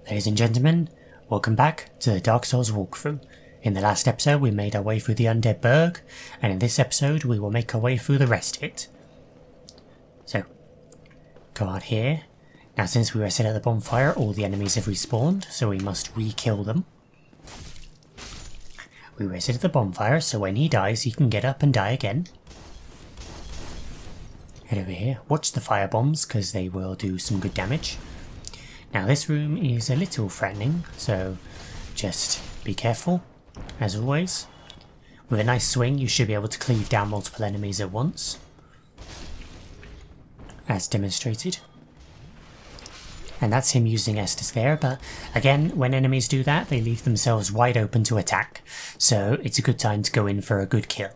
Ladies and gentlemen, welcome back to the Dark Souls walkthrough. In the last episode we made our way through the Undead Burg, and in this episode we will make our way through the rest of it. So, go out here. Now since we rested at the bonfire, all the enemies have respawned, so we must re-kill them. We rested at the bonfire, so when he dies he can get up and die again. Head over here, watch the fire bombs because they will do some good damage. Now this room is a little threatening, so just be careful, as always. With a nice swing you should be able to cleave down multiple enemies at once, as demonstrated. And that's him using Estus there, but again, when enemies do that they leave themselves wide open to attack, so it's a good time to go in for a good kill.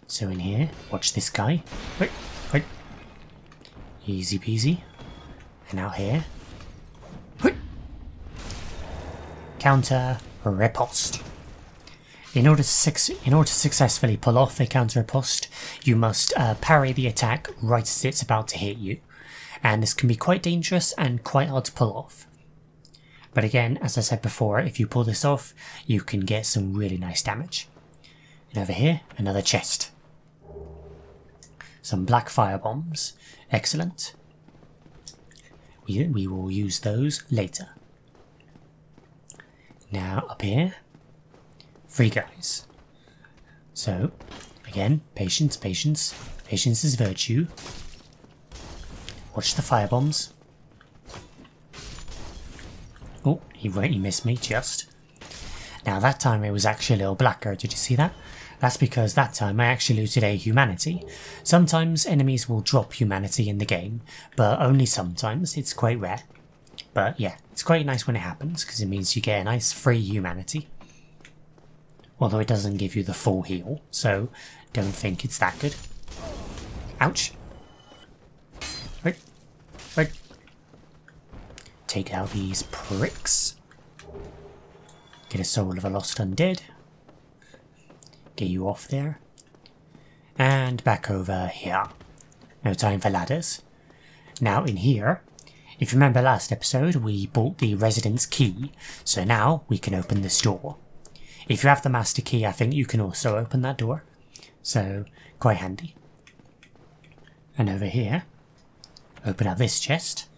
So in here, watch this guy. Wait. Easy peasy. And out here. Counter Repost. In order to successfully pull off a counter Repost, you must parry the attack right as it's about to hit you. And this can be quite dangerous and quite hard to pull off. But again, as I said before, if you pull this off, you can get some really nice damage. And over here, another chest. Some black fire bombs. Excellent. We will use those later. Now up here, 3 guys. So again, patience is virtue. Watch the fire bombs. Oh, he missed me just. Now that time it was actually a little blacker, did you see that? That's because that time I actually looted a humanity. Sometimes enemies will drop humanity in the game, but only sometimes, it's quite rare. But yeah, it's quite nice when it happens, because it means you get a nice free humanity. Although it doesn't give you the full heal, so don't think it's that good. Ouch! Right. Take out these pricks. Get a soul of a lost undead. Get you off there. And back over here. No time for ladders. Now in here, if you remember last episode, we bought the residence key, so now we can open this door. If you have the master key, I think you can also open that door. So, quite handy. And over here, open up this chest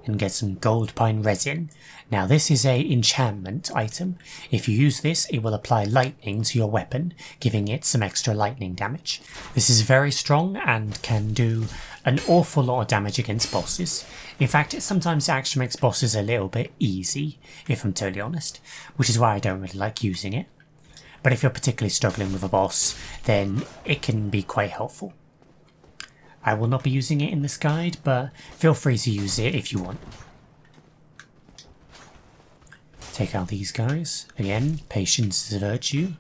and get some gold pine resin. Now this is a enchantment item. If you use this, it will apply lightning to your weapon, giving it some extra lightning damage. This is very strong and can do an awful lot of damage against bosses. In fact, it sometimes actually makes bosses a little bit easy, if I'm totally honest, which is why I don't really like using it. But if you're particularly struggling with a boss, then it can be quite helpful. I will not be using it in this guide, but feel free to use it if you want. Take out these guys. Again, patience is a virtue.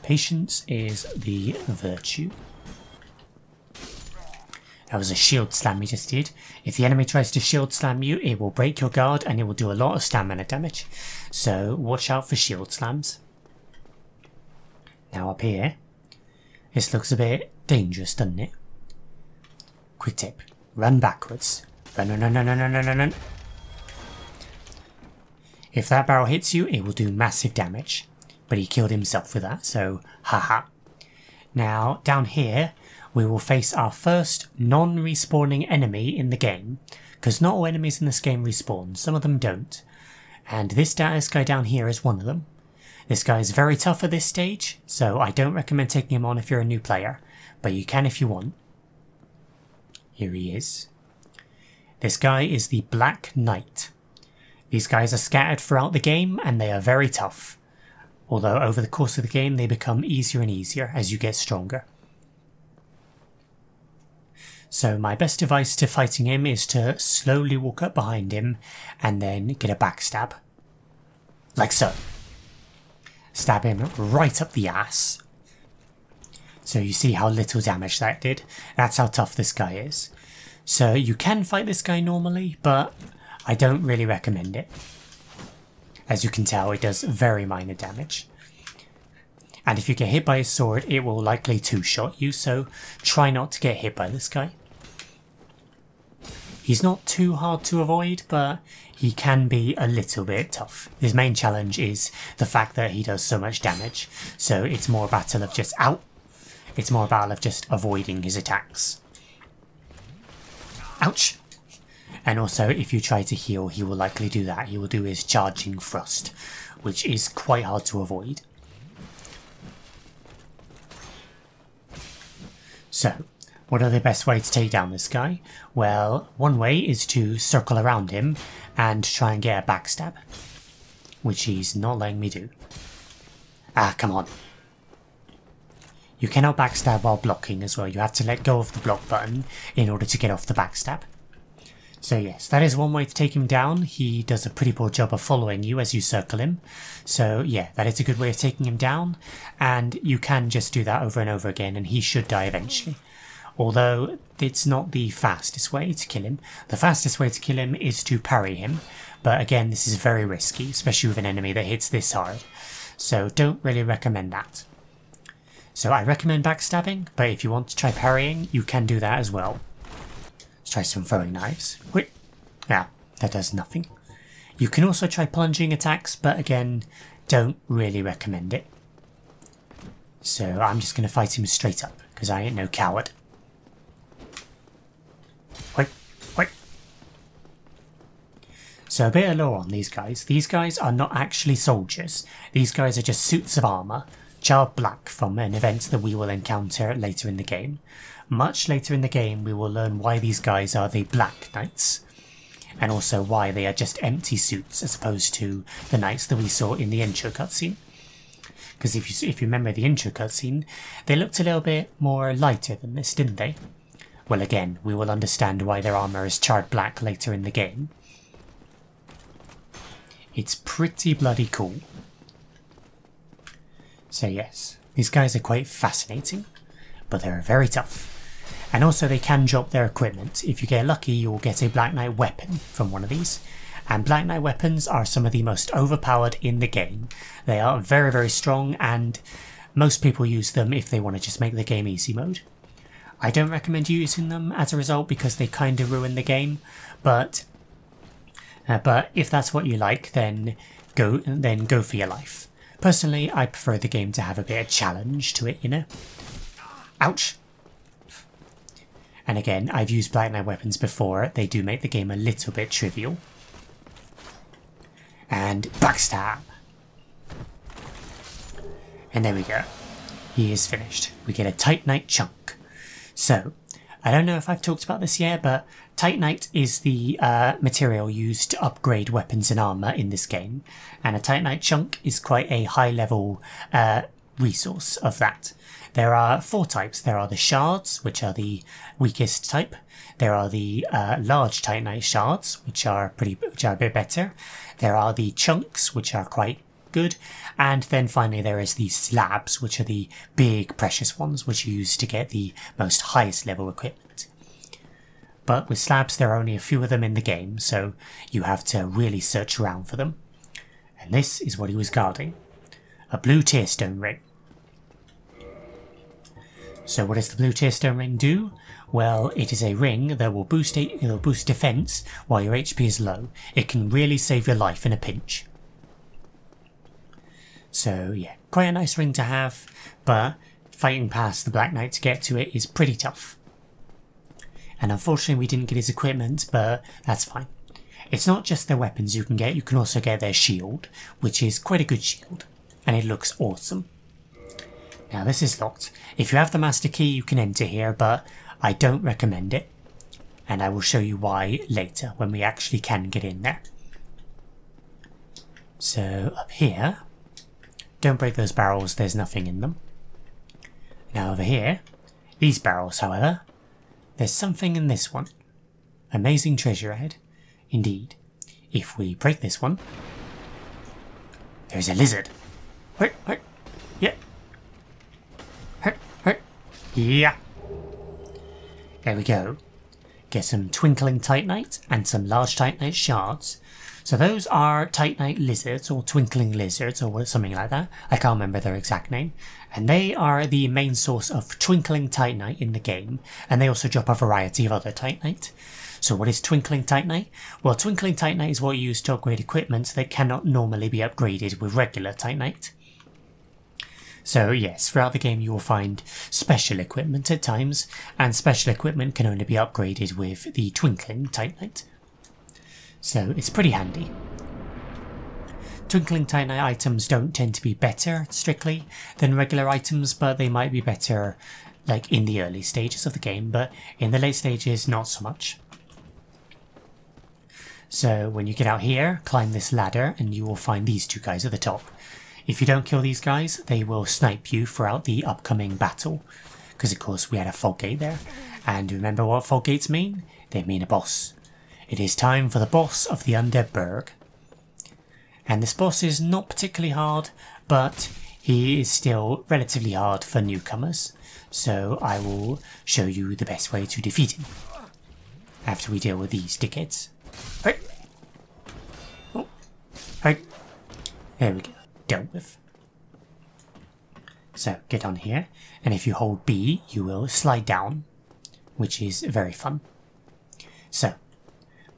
Patience is the virtue. That was a shield slam we just did. If the enemy tries to shield slam you, it will break your guard and it will do a lot of stamina damage. So watch out for shield slams. Now up here. This looks a bit dangerous, doesn't it? Quick tip. Run backwards. Run. If that barrel hits you, it will do massive damage. But he killed himself with that, so haha. Now, down here, we will face our first non-respawning enemy in the game. Because not all enemies in this game respawn, some of them don't. And this guy down here is one of them. This guy is very tough at this stage, so I don't recommend taking him on if you're a new player. But you can if you want. Here he is. This guy is the Black Knight. These guys are scattered throughout the game and they are very tough. Although over the course of the game they become easier and easier as you get stronger. So my best advice to fighting him is to slowly walk up behind him and then get a backstab. Like so. Stab him right up the ass. So you see how little damage that did. That's how tough this guy is. So you can fight this guy normally, but I don't really recommend it. As you can tell, it does very minor damage. And if you get hit by his sword, it will likely two-shot you, so try not to get hit by this guy. He's not too hard to avoid, but he can be a little bit tough. His main challenge is the fact that he does so much damage, so it's more a battle of just It's more a battle of just avoiding his attacks. Ouch! And also, if you try to heal, he will likely do that. He will do his charging thrust, which is quite hard to avoid. So, what are the best way to take down this guy? Well, one way is to circle around him and try and get a backstab, which he's not letting me do. Ah, come on. You cannot backstab while blocking as well. You have to let go of the block button in order to get off the backstab. So yes, that is one way to take him down. He does a pretty poor job of following you as you circle him. So yeah, that is a good way of taking him down. And you can just do that over and over again and he should die eventually. Although it's not the fastest way to kill him. The fastest way to kill him is to parry him. But again, this is very risky, especially with an enemy that hits this hard. So don't really recommend that. So I recommend backstabbing, but if you want to try parrying, you can do that as well. Let's try some throwing knives. Wait. Yeah, that does nothing. You can also try plunging attacks, but again, don't really recommend it. So I'm just going to fight him straight up, because I ain't no coward. Wait. So a bit of lore on these guys. These guys are not actually soldiers. These guys are just suits of armour, charred black from an event that we will encounter later in the game. Much later in the game we will learn why these guys are the Black Knights, and also why they are just empty suits as opposed to the knights that we saw in the intro cutscene. Because if you remember the intro cutscene, they looked a little bit more lighter than this, didn't they? Well, again, we will understand why their armour is charred black later in the game. It's pretty bloody cool. So yes, these guys are quite fascinating, but they're very tough. And also they can drop their equipment. If you get lucky, you'll get a Black Knight weapon from one of these. And Black Knight weapons are some of the most overpowered in the game. They are very, very strong, and most people use them if they want to just make the game easy mode. I don't recommend using them as a result because they kind of ruin the game, but if that's what you like, then go for your life. Personally, I prefer the game to have a bit of challenge to it, you know? Ouch! And again, I've used Black Knight weapons before. They do make the game a little bit trivial. And backstab! And there we go. He is finished. We get a Titanite chunk. So, I don't know if I've talked about this yet, but Titanite is the material used to upgrade weapons and armour in this game. And a Titanite chunk is quite a high level resource of that. There are 4 types. There are the shards, which are the weakest type. There are the large Titanite shards, which are a bit better. There are the chunks, which are quite good. And then finally there is the slabs, which are the big precious ones, which you use to get the most highest level equipment. But with slabs there are only a few of them in the game, so you have to really search around for them. And this is what he was guarding. A blue tearstone ring. So what does the blue tearstone ring do? Well, it is a ring that will boost defense while your HP is low. It can really save your life in a pinch. So yeah, quite a nice ring to have, but fighting past the Black Knight to get to it is pretty tough. And unfortunately we didn't get his equipment, but that's fine. It's not just their weapons you can also get their shield, which is quite a good shield, and it looks awesome. Now this is locked. If you have the master key you can enter here, but I don't recommend it. And I will show you why later when we actually can get in there. So up here, don't break those barrels, there's nothing in them. Now over here, these barrels however, there's something in this one. Amazing treasure ahead. Indeed. If we break this one, there's a lizard. Hurt, yeah. Hurt, yeah. There we go. Get some Twinkling Titanite and some large Titanite shards. So those are Titanite lizards, or Twinkling lizards, or something like that. I can't remember their exact name. And they are the main source of Twinkling Titanite in the game, and they also drop a variety of other Titanite. So what is Twinkling Titanite? Well, Twinkling Titanite is what you use to upgrade equipment that cannot normally be upgraded with regular Titanite. So yes, throughout the game you will find special equipment at times, and special equipment can only be upgraded with the Twinkling Titanite. So it's pretty handy. Twinkling Titanite items don't tend to be better, strictly, than regular items, but they might be better like in the early stages of the game, but in the late stages not so much. So when you get out here, climb this ladder and you will find these two guys at the top. If you don't kill these guys, they will snipe you throughout the upcoming battle, because of course we had a fog gate there. And remember what fog gates mean? They mean a boss. It is time for the boss of the Undead Burg. And this boss is not particularly hard, but he is still relatively hard for newcomers. So I will show you the best way to defeat him after we deal with these dickheads. Right. Oh. Right. There we go. Dealt with. So get on here, and if you hold B you will slide down, which is very fun. So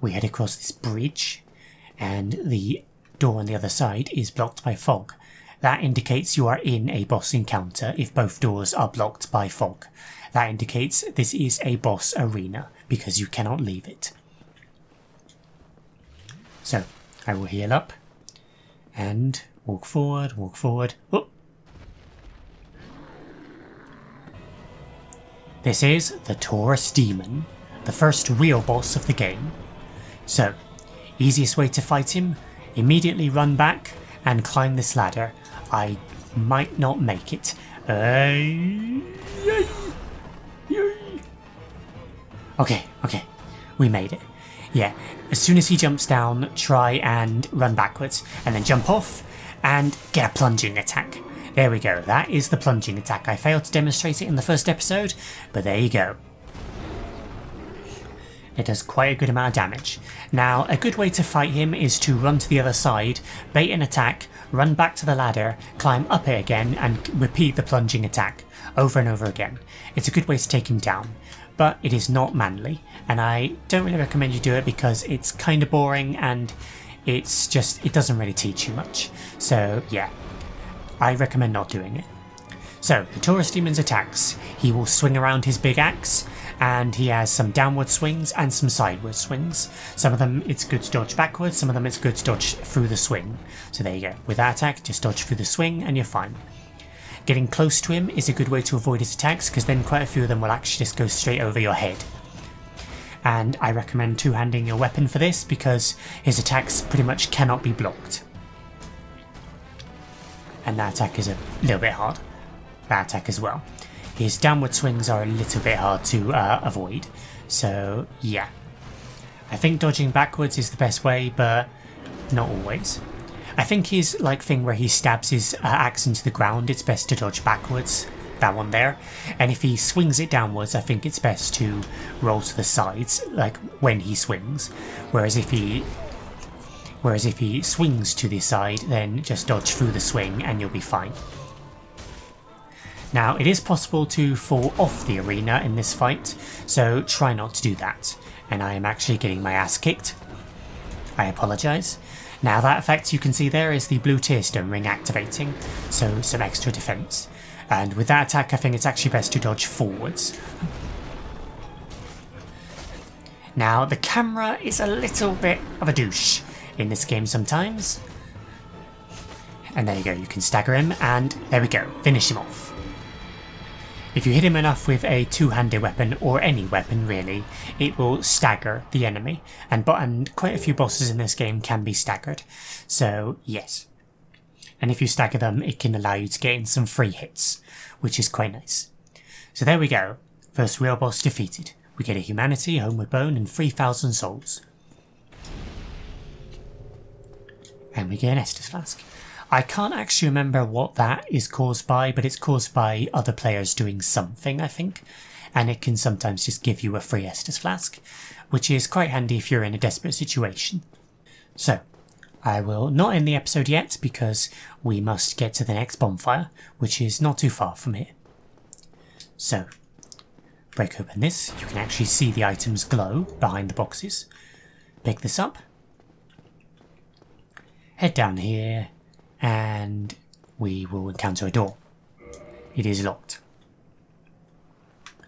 we head across this bridge, and the door on the other side is blocked by fog. That indicates you are in a boss encounter if both doors are blocked by fog. That indicates this is a boss arena because you cannot leave it. So I will heal up and walk forward, walk forward. Oh. This is the Taurus Demon, the first real boss of the game. So, easiest way to fight him, immediately run back and climb this ladder. I might not make it. Okay, we made it. Yeah, as soon as he jumps down, try and run backwards, and then jump off and get a plunging attack. There we go, that is the plunging attack. I failed to demonstrate it in the first episode, but there you go. It does quite a good amount of damage. Now, a good way to fight him is to run to the other side, bait an attack, run back to the ladder, climb up it again, and repeat the plunging attack over and over again. It's a good way to take him down, but it is not manly, and I don't really recommend you do it because it's kind of boring and it doesn't really teach you much. So yeah, I recommend not doing it. So, the Taurus Demon's attacks. He will swing around his big axe, and he has some downward swings and some sideward swings. Some of them it's good to dodge backwards, some of them it's good to dodge through the swing. So there you go. With that attack, just dodge through the swing and you're fine. Getting close to him is a good way to avoid his attacks, because then quite a few of them will actually just go straight over your head. And I recommend two-handing your weapon for this, because his attacks pretty much cannot be blocked. And that attack is a little bit hard. That attack as well. His downward swings are a little bit hard to avoid. So yeah. I think dodging backwards is the best way, but not always. I think his thing where he stabs his axe into the ground, it's best to dodge backwards. That one there. And if he swings it downwards, I think it's best to roll to the sides, like when he swings. Whereas if he swings to the side, then just dodge through the swing and you'll be fine. Now, it is possible to fall off the arena in this fight, so try not to do that. And I am actually getting my ass kicked. I apologise. Now, that effect you can see there is the blue tearstone ring activating, so some extra defence. And with that attack, I think it's actually best to dodge forwards. Now, the camera is a little bit of a douche in this game sometimes. And there you go, you can stagger him, and there we go, finish him off. If you hit him enough with a two-handed weapon, or any weapon really, it will stagger the enemy, and quite a few bosses in this game can be staggered, so yes. And if you stagger them, it can allow you to gain some free hits, which is quite nice. So there we go, first real boss defeated. We get a humanity, homeward bone, and 3,000 souls. And we get an Estus flask. I can't actually remember what that is caused by, but it's caused by other players doing something, I think. And it can sometimes just give you a free Estus flask, which is quite handy if you're in a desperate situation. So, I will not end the episode yet, because we must get to the next bonfire, which is not too far from here. So, break open this. You can actually see the items glow behind the boxes. Pick this up. Head down here and we will encounter a door. It is locked.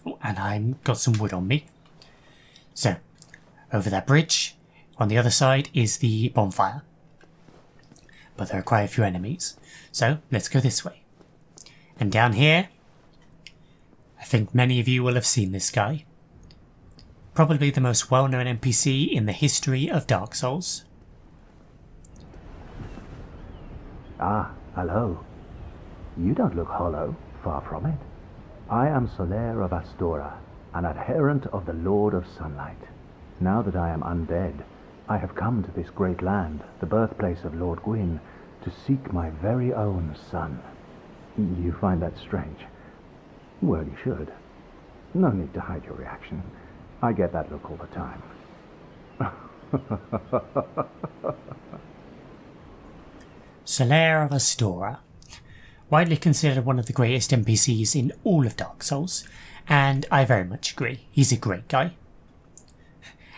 Oh, and I've got some wood on me. So, over that bridge, on the other side is the bonfire. But there are quite a few enemies. So, let's go this way. And down here, I think many of you will have seen this guy. Probably the most well-known NPC in the history of Dark Souls. Ah, hello. You don't look hollow, far from it. I am Solaire of Astora, an adherent of the Lord of Sunlight. Now that I am undead, I have come to this great land, the birthplace of Lord Gwyn, to seek my very own son. You find that strange? Well, you should. No need to hide your reaction. I get that look all the time. Solaire of Astora. Widely considered one of the greatest NPCs in all of Dark Souls, and I very much agree. He's a great guy.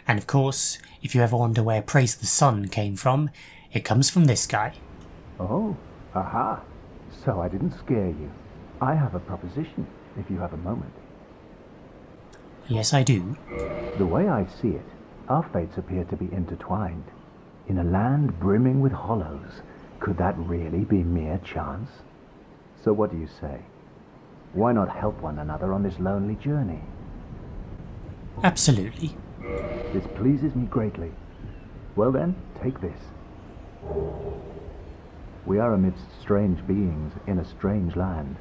And of course, if you ever wonder where Praise the Sun came from, it comes from this guy. Oh, aha. So I didn't scare you. I have a proposition, if you have a moment. Yes, I do. The way I see it, our fates appear to be intertwined. In a land brimming with hollows, could that really be mere chance? So what do you say? Why not help one another on this lonely journey? Absolutely. This pleases me greatly. Well then, take this. We are amidst strange beings in a strange land.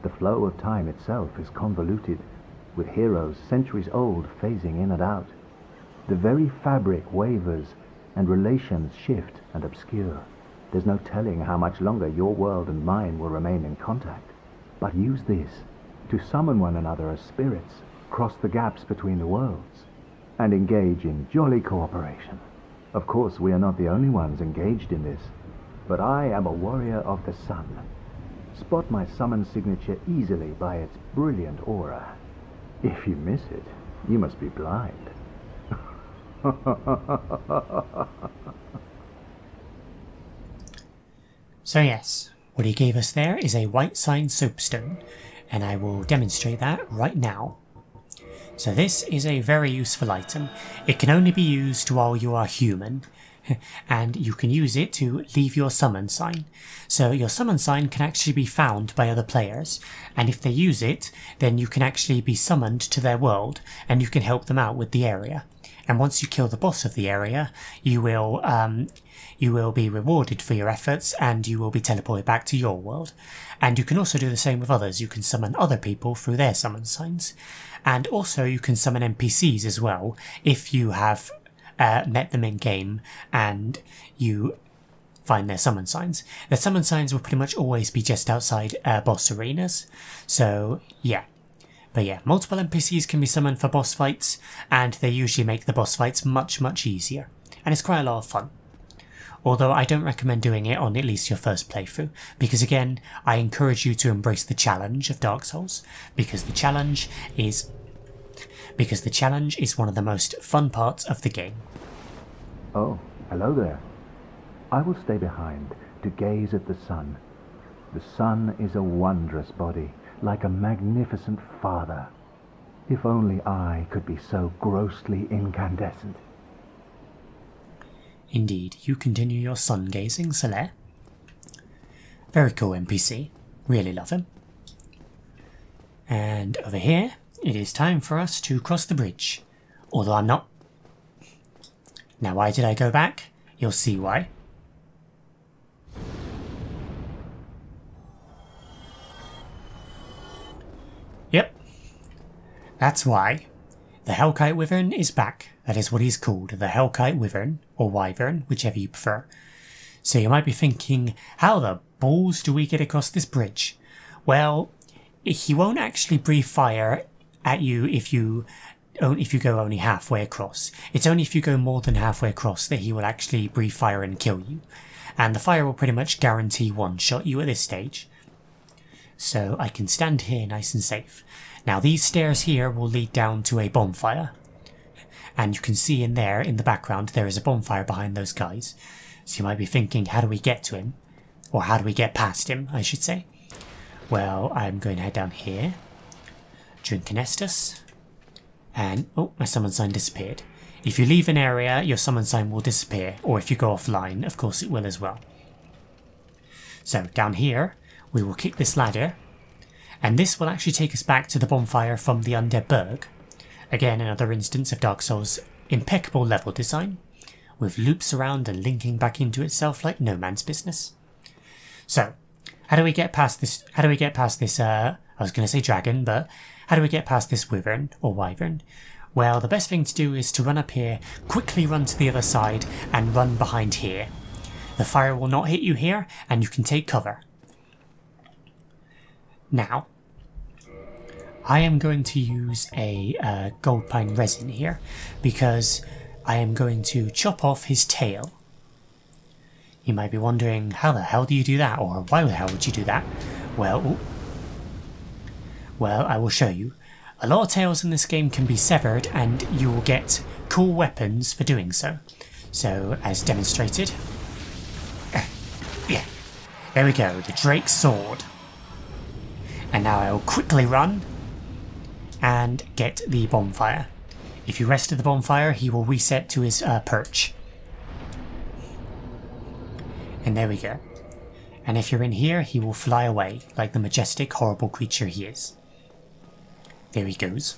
The flow of time itself is convoluted, with heroes centuries old phasing in and out. The very fabric wavers, and relations shift and obscure. There's no telling how much longer your world and mine will remain in contact. But use this to summon one another as spirits, cross the gaps between the worlds, and engage in jolly cooperation. Of course, we are not the only ones engaged in this, but I am a warrior of the sun. Spot my summon signature easily by its brilliant aura. If you miss it, you must be blind. So yes, what he gave us there is a white sign soapstone, and I will demonstrate that right now. So this is a very useful item. It can only be used while you are human, and you can use it to leave your summon sign. So your summon sign can actually be found by other players, and if they use it, then you can actually be summoned to their world, and you can help them out with the area. And once you kill the boss of the area, you will be rewarded for your efforts, and you will be teleported back to your world. And you can also do the same with others. You can summon other people through their summon signs. And also you can summon NPCs as well, if you have met them in game and you find their summon signs. Their summon signs will pretty much always be just outside boss arenas. So yeah. But yeah, multiple NPCs can be summoned for boss fights, and they usually make the boss fights much, much easier. And it's quite a lot of fun. Although I don't recommend doing it on at least your first playthrough, because again, I encourage you to embrace the challenge of Dark Souls, because the challenge is one of the most fun parts of the game. Oh, hello there. I will stay behind to gaze at the sun. The sun is a wondrous body, like a magnificent father. If only I could be so grossly incandescent. Indeed, you continue your sun gazing, Solaire. Very cool NPC. Really love him. And over here, it is time for us to cross the bridge. Although I'm not. Now why did I go back? You'll see why. Yep. That's why. The Hellkite Wyvern is back. That is what he's called, the Hellkite Wyvern, or Wyvern, whichever you prefer. So you might be thinking, how the balls do we get across this bridge? Well, he won't actually breathe fire at you if you go only halfway across. It's only if you go more than halfway across that he will actually breathe fire and kill you. And the fire will pretty much guarantee one-shot you at this stage. So I can stand here nice and safe. Now these stairs here will lead down to a bonfire. And you can see in there, in the background, there is a bonfire behind those guys. So you might be thinking, how do we get to him? Or how do we get past him, I should say. Well, I'm going to head down here. Drink an Estus. And, oh, my summon sign disappeared. If you leave an area, your summon sign will disappear. Or if you go offline, of course it will as well. So, down here, we will kick this ladder. And this will actually take us back to the bonfire from the Undead Burg. Again, another instance of Dark Souls' impeccable level design, with loops around and linking back into itself like no man's business. So, how do we get past this, I was going to say dragon, but how do we get past this wyvern, or wyvern? Well, the best thing to do is to run up here, quickly run to the other side, and run behind here. The fire will not hit you here, and you can take cover. Now, I am going to use a gold pine resin here, because I am going to chop off his tail. You might be wondering, how the hell do you do that, or why the hell would you do that? Well, I will show you. A lot of tails in this game can be severed, and you will get cool weapons for doing so. So, as demonstrated, yeah, there we go, the Drake's Sword. And now I will quickly run and get the bonfire. If you rest at the bonfire, he will reset to his perch. And there we go. And if you're in here, he will fly away like the majestic, horrible creature he is. There he goes.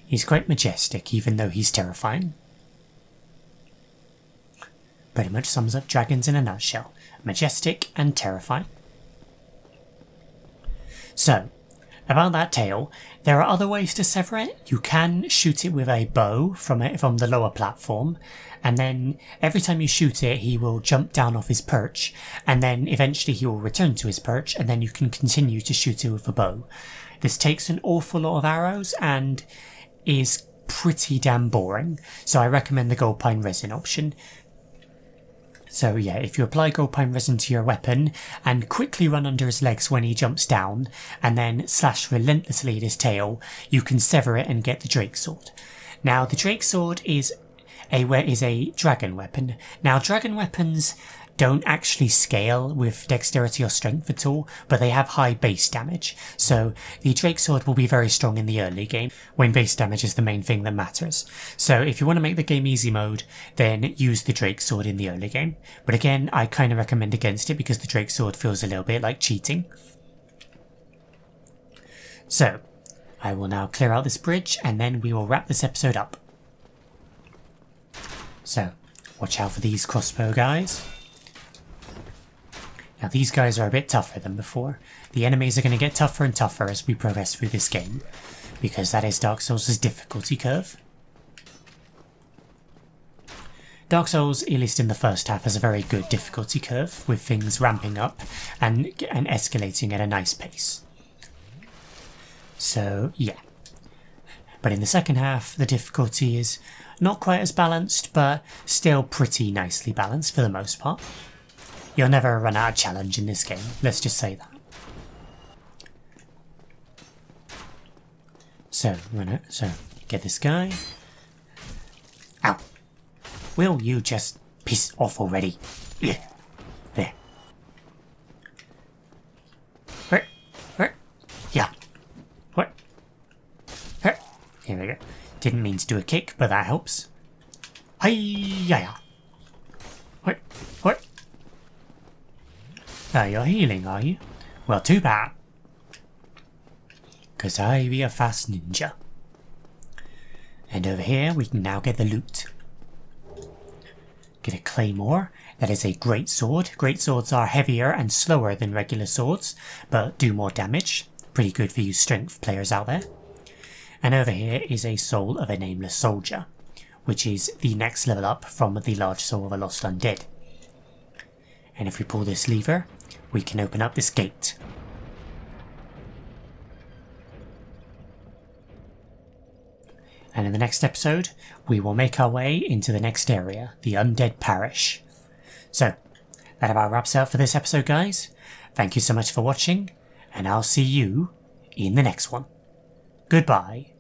He's quite majestic, even though he's terrifying. Pretty much sums up dragons in a nutshell. Majestic and terrifying. So, about that tail, there are other ways to sever it. You can shoot it with a bow from the lower platform, and then every time you shoot it, he will jump down off his perch, and then eventually he will return to his perch, and then you can continue to shoot it with a bow. This takes an awful lot of arrows and is pretty damn boring, so I recommend the gold pine resin option. So yeah, if you apply gold pine resin to your weapon and quickly run under his legs when he jumps down and then slash relentlessly at his tail, you can sever it and get the Drake Sword. Now the Drake Sword is a dragon weapon. Now dragon weapons don't actually scale with dexterity or strength at all, but they have high base damage. So the Drake Sword will be very strong in the early game, when base damage is the main thing that matters. So if you want to make the game easy mode, then use the Drake Sword in the early game. But again, I kind of recommend against it because the Drake Sword feels a little bit like cheating. So, I will now clear out this bridge and then we will wrap this episode up. So, watch out for these crossbow guys. Now these guys are a bit tougher than before. The enemies are going to get tougher and tougher as we progress through this game, because that is Dark Souls' difficulty curve. Dark Souls, at least in the first half, has a very good difficulty curve, with things ramping up and escalating at a nice pace. So, yeah. But in the second half, the difficulty is not quite as balanced, but still pretty nicely balanced for the most part. You'll never run out of challenge in this game, let's just say that. So, get this guy. Ow! Will you just piss off already? Yeah. There. Where? Yeah. What? Here we go. Didn't mean to do a kick, but that helps. Hi-ya! What? Oh, you're healing, are you? Well, too bad. 'Cause I be a fast ninja. And over here, we can now get the loot. Get a claymore. That is a great sword. Great swords are heavier and slower than regular swords, but do more damage. Pretty good for you strength players out there. And over here is a soul of a nameless soldier, which is the next level up from the large soul of a lost undead. And if we pull this lever, we can open up this gate. And in the next episode, we will make our way into the next area, the Undead Parish. So, that about wraps it up for this episode, guys. Thank you so much for watching, and I'll see you in the next one. Goodbye.